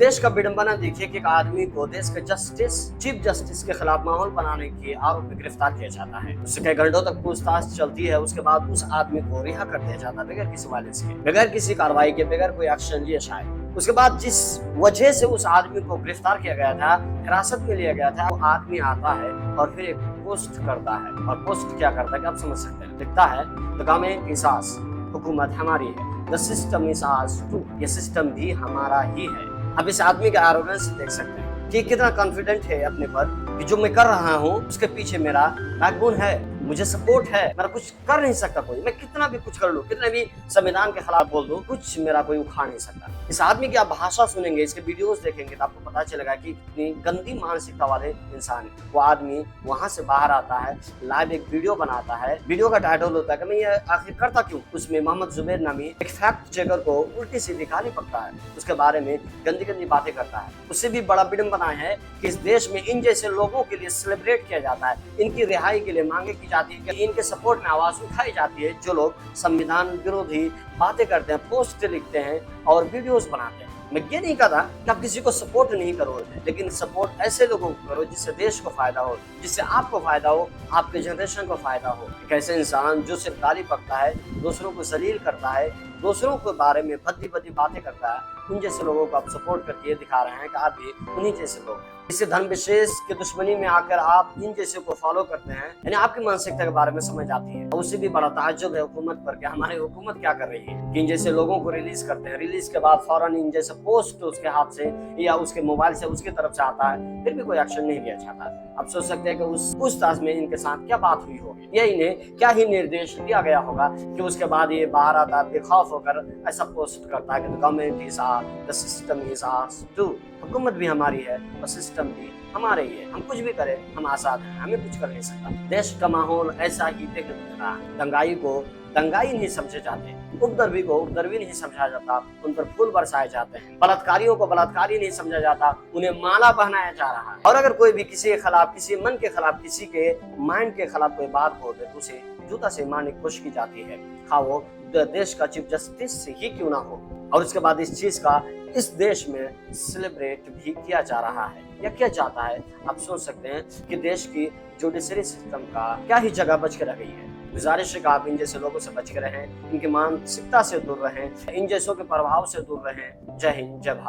देश का विडंबना देखिए कि एक आदमी को देश के चीफ जस्टिस के खिलाफ माहौल बनाने के आरोप में गिरफ्तार किया जाता है। उससे कई घंटों तक पूछताछ चलती है। उसके बाद उस आदमी को रिहा कर दिया जाता है बगैर किसी वायलेंस के, बगैर किसी कार्रवाई के, बगैर कोई एक्शन लिए शायद। उसके बाद जिस वजह से उस आदमी को गिरफ्तार किया गया था, हिरासत में लिया गया था, वो आदमी आता है और फिर एक पोस्ट करता है। और पोस्ट क्या करता है कि आप समझ सकते हैं। लिखता है द गवर्नमेंट इज आवर्स, हुकूमत हमारी है, the system is ours too, ये सिस्टम भी हमारा ही है। अब इस आदमी का एरोगेंस देख सकते हैं कि कितना कॉन्फिडेंट है अपने पर कि जो मैं कर रहा हूँ उसके पीछे मेरा बैकबोन है, मुझे सपोर्ट है, मेरा कुछ कर नहीं सकता कोई। मैं कितना भी कुछ कर लूं, कितने भी संविधान के खिलाफ बोल दूं, कुछ मेरा कोई उखाड़ नहीं सकता। इस आदमी की आप भाषा सुनेंगे, इसके वीडियोस देखेंगे तो आपको पता चलेगा कि कितनी गंदी मानसिकता वाले इंसान है। वो आदमी वहां से बाहर आता है, लाइव एक वीडियो बनाता है। वीडियो का टाइटल होता है कि मैं ये आखिर करता क्यों। उसमें मोहम्मद जुबैर नामी एक फैक्ट चेकर को उल्टी सीधी कहानी पकता है, उसके बारे में गंदी गंदी बातें करता है। उससे भी बड़ा विडंबना है कि इस देश में इन जैसे लोगों के लिए सेलिब्रेट किया जाता है, इनकी रिहाई के लिए मांगे की जाती है, इनके सपोर्ट में आवाज उठाई जाती है। जो लोग संविधान विरोधी बातें करते हैं, पोस्ट लिखते हैं और वीडियोस बनाते हैं। मैं ये नहीं कहता कि आप किसी को सपोर्ट नहीं करो, लेकिन सपोर्ट ऐसे लोगों को करो जिससे देश को फायदा हो, जिससे आपको फायदा हो, आपके जनरेशन को फायदा हो। एक ऐसे इंसान जो सिर्फ गाली बकता है, दूसरों को जलील करता है, दूसरों के बारे में भद्दी भद्दी बातें करता है, उन जैसे लोगों को आप सपोर्ट करके ये दिखा रहे हैं कि आप भी उन्हीं जैसे लोग हैं। इसे धर्म विशेष की दुश्मनी में आकर आप इन जैसे को फॉलो करते हैं, यानी आपकी मानसिकता के बारे में समझ आती है। उससे भी बड़ा ताज्जुब है हुकूमत पर कि हमारी हुकूमत क्या कर रही है। इन जैसे लोगों को रिलीज करते हैं, रिलीज के बाद फौरन इन जैसे पोस्ट उसके हाथ से या उसके मोबाइल से उसकी तरफ से आता है, फिर भी कोई एक्शन नहीं लिया जाता। आप सोच सकते हैं कि उस पूछताछ में इनके साथ क्या बात हुई होगी, या इन्हें क्या ही निर्देश दिया गया होगा कि उसके बाद ये बाहर आता है बेखौफ होकर ऐसा पोस्ट करता है कि government is our, the system is ours too, हुकूमत भी हमारी है और सिस्टम भी हमारे ही है। हम कुछ भी करें, हम आजाद हैं, हमें कुछ कर नहीं सकता। देश का माहौल ऐसा ही दिख रहा है। दंगाई को दंगाई नहीं समझे जाते, उपद्रवी को उपद्रवी नहीं समझा जाता, उन पर फूल बरसाए जाते हैं। बलात्कारियों को बलात्कारी नहीं समझा जाता, उन्हें माला पहनाया जा रहा है। और अगर कोई भी किसी के खिलाफ, किसी मन के खिलाफ, किसी के माइंड के खिलाफ कोई बात बोल दे तो उसे जूता से मारने की कोशिश की जाती है, खा वो देश का चीफ जस्टिस ही क्यों ना हो। और उसके बाद इस चीज का इस देश में सेलिब्रेट भी किया जा रहा है या किया जाता है। आप सोच सकते हैं कि देश की जुडिशरी सिस्टम का क्या ही जगह बच के रह गई है। गुजारिश है कि आप इन जैसे लोगों से बच के रहें, इनकी मानसिकता से दूर रहें, इन जैसों के प्रभाव से दूर रहें। जय हिंद, जय भारत।